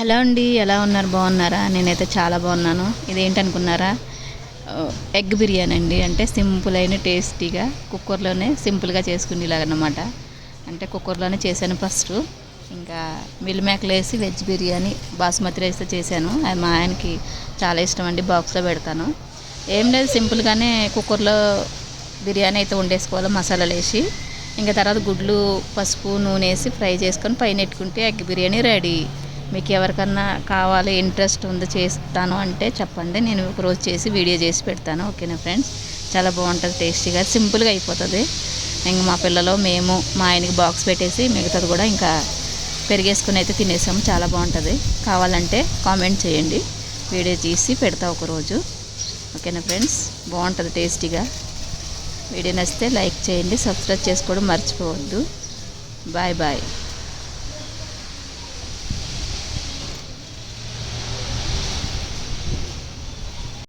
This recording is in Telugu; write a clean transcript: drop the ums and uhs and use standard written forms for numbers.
హలో అండి, ఎలా ఉన్నారు? బాగున్నారా? నేనైతే చాలా బాగున్నాను. ఇదేంటనుకున్నారా? ఎగ్ బిర్యానీ అండి. అంటే సింపుల్ అయిన టేస్టీగా కుక్కర్లోనే సింపుల్గా చేసుకునేలాగనమాట. అంటే కుక్కర్లోనే చేశాను ఫస్ట్. ఇంకా మిల్ మేకలు వేసి వెజ్ బిర్యానీ బాస్మతి రైస్తో చేశాను. అది మా ఆయనకి చాలా ఇష్టం అండి. బాక్స్లో పెడతాను. ఏం లేదు, సింపుల్గానే కుక్కర్లో బిర్యానీ అయితే వండేసుకోవాలి మసాలాలు వేసి. ఇంకా తర్వాత గుడ్లు, పసుపు, నూనె వేసి ఫ్రై చేసుకొని పైన పెట్టుకుంటే ఎగ్ బిర్యానీ రెడీ. మీకు ఎవరికన్నా కావాలి, ఇంట్రెస్ట్ ఉంది చేస్తాను అంటే చెప్పండి. నేను ఒకరోజు చేసి వీడియో చేసి పెడతాను. ఓకేనా ఫ్రెండ్స్? చాలా బాగుంటుంది, టేస్టీగా సింపుల్గా అయిపోతుంది. ఇంకా మా పిల్లలు, మేము, మా ఆయనకి బాక్స్ పెట్టేసి మిగతాది కూడా ఇంకా పెరిగేసుకుని అయితే తినేసాము. చాలా బాగుంటుంది. కావాలంటే కామెంట్ చేయండి, వీడియో తీసి పెడతా ఒకరోజు. ఓకేనా ఫ్రెండ్స్? బాగుంటుంది టేస్టీగా. వీడియో నచ్చితే లైక్ చేయండి, సబ్స్క్రైబ్ చేసుకోవడం మర్చిపోవద్దు. Bye bye.